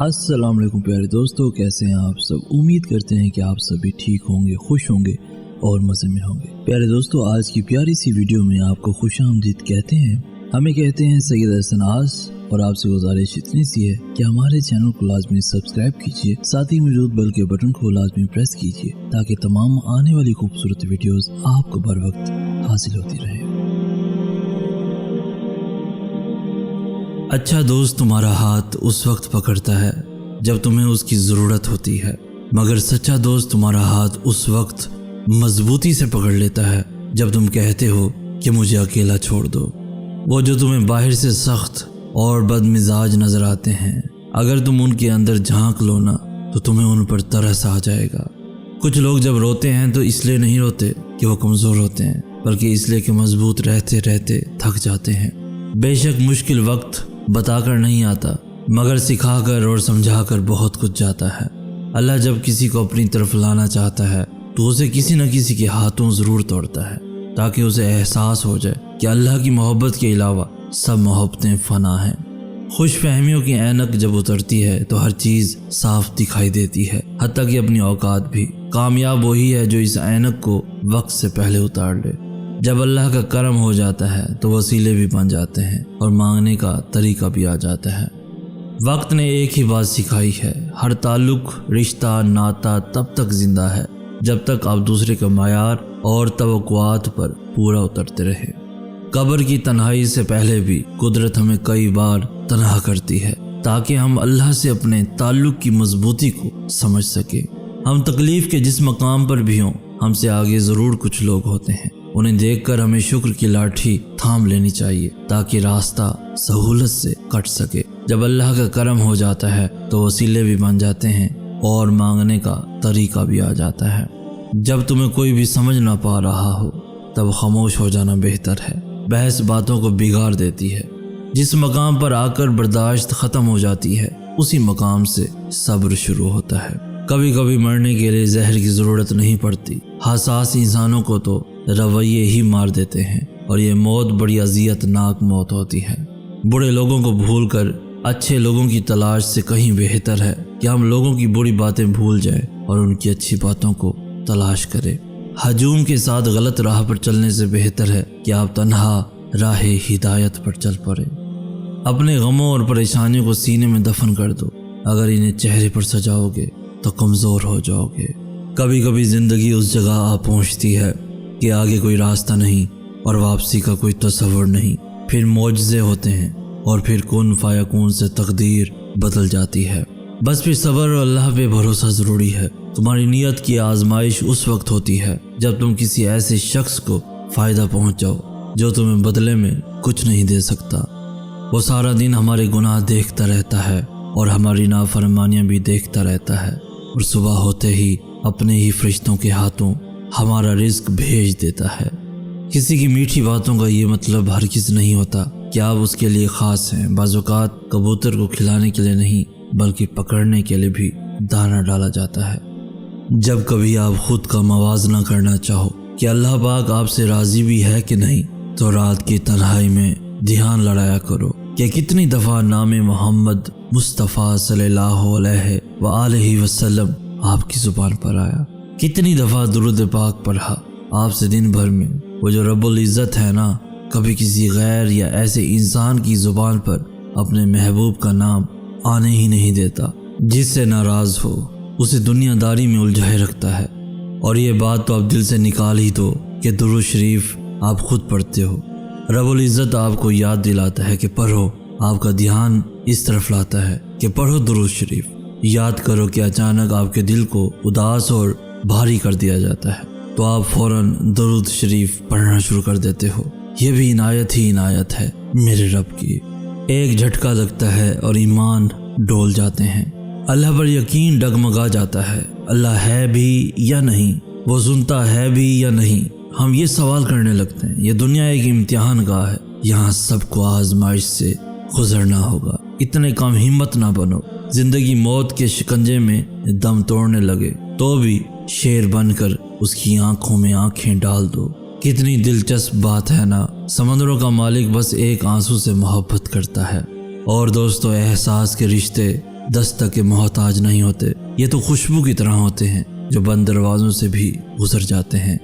अस्सलाम वालेकुम प्यारे दोस्तों, कैसे हैं आप सब। उम्मीद करते हैं कि आप सभी ठीक होंगे, खुश होंगे और मज़े में होंगे। प्यारे दोस्तों, आज की प्यारी सी वीडियो में आपको खुशामदीद कहते हैं। हमें कहते हैं सैयद हसन आस, और आपसे गुजारिश इतनी सी है कि हमारे चैनल को लाजमी सब्सक्राइब कीजिए, साथ ही मौजूद बेल के बटन को लाजमी प्रेस कीजिए ताकि तमाम आने वाली खूबसूरत वीडियोस आपको बर वक्त हासिल होती रहे। अच्छा दोस्त तुम्हारा हाथ उस वक्त पकड़ता है जब तुम्हें उसकी ज़रूरत होती है, मगर सच्चा दोस्त तुम्हारा हाथ उस वक्त मजबूती से पकड़ लेता है जब तुम कहते हो कि मुझे अकेला छोड़ दो। वो जो तुम्हें बाहर से सख्त और बदमिजाज नज़र आते हैं, अगर तुम उनके अंदर झांक लो ना तो तुम्हें उन पर तरस आ जाएगा। कुछ लोग जब रोते हैं तो इसलिए नहीं रोते कि वो कमज़ोर होते हैं, बल्कि इसलिए कि मजबूत रहते रहते थक जाते हैं। बेशक मुश्किल वक्त बताकर नहीं आता, मगर सिखाकर और समझाकर बहुत कुछ जाता है। अल्लाह जब किसी को अपनी तरफ लाना चाहता है तो उसे किसी न किसी के हाथों ज़रूर तोड़ता है, ताकि उसे एहसास हो जाए कि अल्लाह की मोहब्बत के अलावा सब मोहब्बतें फ़ना हैं। खुश फहमियों की ऐनक जब उतरती है तो हर चीज़ साफ दिखाई देती है, हत्ता कि अपनी औकात भी। कामयाब वही है जो इस ऐनक को वक्त से पहले उतार ले। जब अल्लाह का करम हो जाता है तो वसीले भी बन जाते हैं और मांगने का तरीका भी आ जाता है। वक्त ने एक ही बात सिखाई है, हर ताल्लुक, रिश्ता, नाता तब तक जिंदा है जब तक आप दूसरे के मायार और तवक्कुआत पर पूरा उतरते रहे। कब्र की तन्हाई से पहले भी कुदरत हमें कई बार तन्हा करती है ताकि हम अल्लाह से अपने ताल्लुक की मजबूती को समझ सके। हम तकलीफ़ के जिस मकाम पर भी हों, हमसे आगे ज़रूर कुछ लोग होते हैं। उन्हें देखकर हमें शुक्र की लाठी थाम लेनी चाहिए ताकि रास्ता सहूलत से कट सके। जब अल्लाह का करम हो जाता है तो वसीले भी बन जाते हैं और मांगने का तरीका भी आ जाता है। जब तुम्हें कोई भी समझ ना पा रहा हो तब खामोश हो जाना बेहतर है। बहस बातों को बिगाड़ देती है। जिस मकाम पर आकर बर्दाश्त ख़त्म हो जाती है, उसी मकाम से सब्र शुरू होता है। कभी कभी मरने के लिए जहर की ज़रूरत नहीं पड़ती। हसास इंसानों को तो रवैये ही मार देते हैं और ये मौत बड़ी अज़ियतनाक मौत होती है। बुरे लोगों को भूलकर अच्छे लोगों की तलाश से कहीं बेहतर है कि हम लोगों की बुरी बातें भूल जाएं और उनकी अच्छी बातों को तलाश करें। हजूम के साथ गलत राह पर चलने से बेहतर है कि आप तन्हा राह हिदायत पर चल पड़े। अपने गमों और परेशानियों को सीने में दफन कर दो। अगर इन्हें चेहरे पर सजाओगे तो कमज़ोर हो जाओगे। कभी कभी ज़िंदगी उस जगह आ पहुँचती है कि आगे कोई रास्ता नहीं और वापसी का कोई तस्वर नहीं। फिर मौजज़े होते हैं और फिर कुन फायकून से तकदीर बदल जाती है। बस फिर सब्र और अल्लाह पे भरोसा ज़रूरी है। तुम्हारी नीयत की आजमाइश उस वक्त होती है जब तुम किसी ऐसे शख्स को फ़ायदा पहुंच जाओ जो तुम्हें बदले में कुछ नहीं दे सकता। वो सारा दिन हमारे गुनाह देखता रहता है और हमारी नाफरमानियाँ भी देखता रहता है, और सुबह होते ही अपने ही फरिश्तों के हाथों हमारा रिज्क भेज देता है। किसी की मीठी बातों का ये मतलब हरगिज़ नहीं होता कि आप उसके लिए ख़ास हैं। बाज़ औक़ात कबूतर को खिलाने के लिए नहीं बल्कि पकड़ने के लिए भी दाना डाला जाता है। जब कभी आप खुद का मवाजना करना चाहो कि अल्लाह पाक आपसे राज़ी भी है कि नहीं, तो रात की तन्हाई में ध्यान लड़ाया करो कि कितनी दफ़ा नाम मोहम्मद मुस्तफ़ा सल्लल्लाहु अलैहि वसल्लम आपकी ज़ुबान पर आया, कितनी दफ़ा दुरूद पाक पढ़ा आपसे दिन भर में। वो जो रब्बुल इज़्ज़त है ना, कभी किसी गैर या ऐसे इंसान की ज़ुबान पर अपने महबूब का नाम आने ही नहीं देता। जिससे नाराज़ हो उसे दुनियादारी में उलझाए रखता है। और ये बात तो आप दिल से निकाल ही दो कि दुरूद शरीफ आप खुद पढ़ते हो। रब्बुल इज़्ज़त आपको याद दिलाता है कि पढ़ो, आपका ध्यान इस तरफ लाता है कि पढ़ो दुरूद शरीफ। याद करो कि अचानक आपके दिल को उदास और भारी कर दिया जाता है तो आप फ़ौरन दुरूद शरीफ पढ़ना शुरू कर देते हो। ये भी इनायत ही इनायत है मेरे रब की। एक झटका लगता है और ईमान डोल जाते हैं। अल्लाह पर यकीन डगमगा जाता है। अल्लाह है भी या नहीं, वो सुनता है भी या नहीं, हम ये सवाल करने लगते हैं। ये दुनिया एक इम्तिहान गाह है, यहाँ सबको आजमाइश से गुजरना होगा। इतने कम हिम्मत ना बनो। जिंदगी मौत के शिकंजे में दम तोड़ने लगे तो भी शेर बनकर उसकी आंखों में आंखें डाल दो। कितनी दिलचस्प बात है ना, समंदरों का मालिक बस एक आंसू से मोहब्बत करता है। और दोस्तों, एहसास के रिश्ते दस्तक के मोहताज नहीं होते, ये तो खुशबू की तरह होते हैं जो बंद दरवाज़ों से भी गुजर जाते हैं।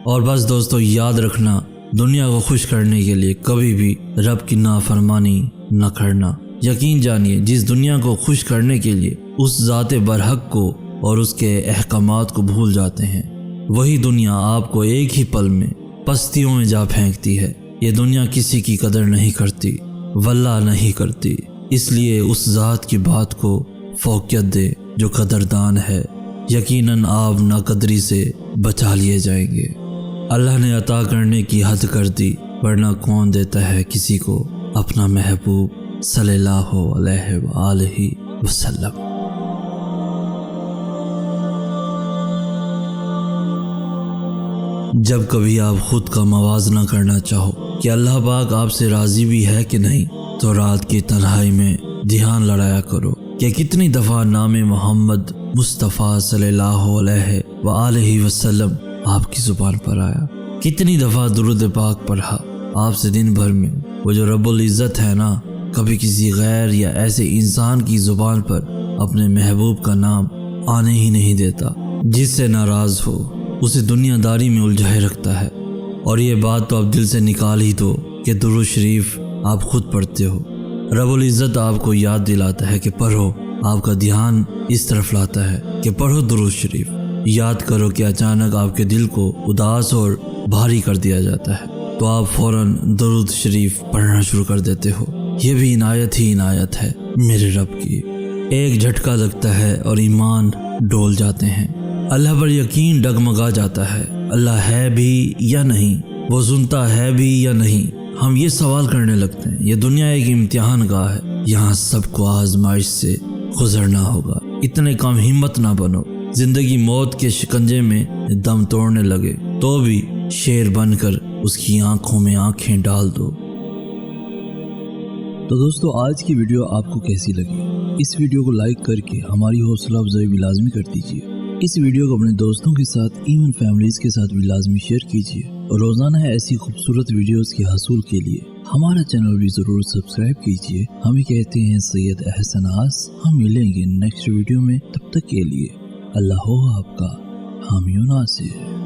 और बस दोस्तों याद रखना, दुनिया को खुश करने के लिए कभी भी रब की नाफरमानी न करना। यकीन जानिए, जिस दुनिया को खुश करने के लिए उस ज़ाते बरहक को और उसके अहकामात को भूल जाते हैं, वही दुनिया आपको एक ही पल में पस्तियों में जा फेंकती है। ये दुनिया किसी की कदर नहीं करती, वल्लाह नहीं करती। इसलिए उस ज़ात की बात को फौकियत दे जो कदरदान है। यकीनन आप नाकदरी से बचा लिए जाएंगे। अल्लाह ने अता करने की हद कर दी, वरना कौन देता है किसी को अपना महबूब सल्लल्लाहु अलैहि वसल्लम। जब कभी आप खुद का मवाजना करना चाहो कि अल्लाह पाक आपसे राज़ी भी है कि नहीं, तो रात की तन्हाई में ध्यान लड़ाया करो कि कितनी दफ़ा नाम मोहम्मद मुस्तफ़ा सल्लल्लाहु अलैहि वसल्लम आपकी ज़ुबान पर आया, कितनी दफ़ा दुरूद पाक पढ़ा आपसे दिन भर में। वो जो रब्बुल इज़्ज़त है ना, कभी किसी गैर या ऐसे इंसान की ज़ुबान पर अपने महबूब का नाम आने ही नहीं देता। जिससे नाराज़ हो उसे दुनियादारी में उलझाए रखता है। और ये बात तो आप दिल से निकाल ही दो कि दुरूद शरीफ आप खुद पढ़ते हो। रब्बुल इज़्ज़त आपको याद दिलाता है कि पढ़ो, आपका ध्यान इस तरफ लाता है कि पढ़ो दुरूद शरीफ। याद करो कि अचानक आपके दिल को उदास और भारी कर दिया जाता है, तो आप फ़ौरन दुरूद शरीफ पढ़ना शुरू कर देते हो। ये भी इनायत ही इनायत है मेरे रब की। एक झटका लगता है और ईमान डोल जाते हैं। अल्लाह पर यकीन डगमगा जाता है। अल्लाह है भी या नहीं, वो सुनता है भी या नहीं, हम ये सवाल करने लगते हैं। ये दुनिया एक इम्तिहान गाह है, यहाँ सबको आजमाइश से गुजरना होगा। इतने कम हिम्मत ना बनो, जिंदगी मौत के शिकंजे में दम तोड़ने लगे तो भी शेर बनकर उसकी आंखों में आंखें डाल दो। तो दोस्तों, आज की वीडियो आपको कैसी लगी? इस वीडियो को लाइक करके हमारी हौसला अफजाई भी लाजमी कर दीजिए। इस वीडियो को अपने दोस्तों के साथ, इवन फैमिलीज के साथ भी लाजमी शेयर कीजिए। और रोजाना ऐसी खूबसूरत वीडियोस के हासिल के लिए हमारा चैनल भी जरूर सब्सक्राइब कीजिए। हम ही कहते हैं सैयद अहसन आस। हम मिलेंगे नेक्स्ट वीडियो में, तब तक के लिए अल्लाह हो आपका हामी नासिर।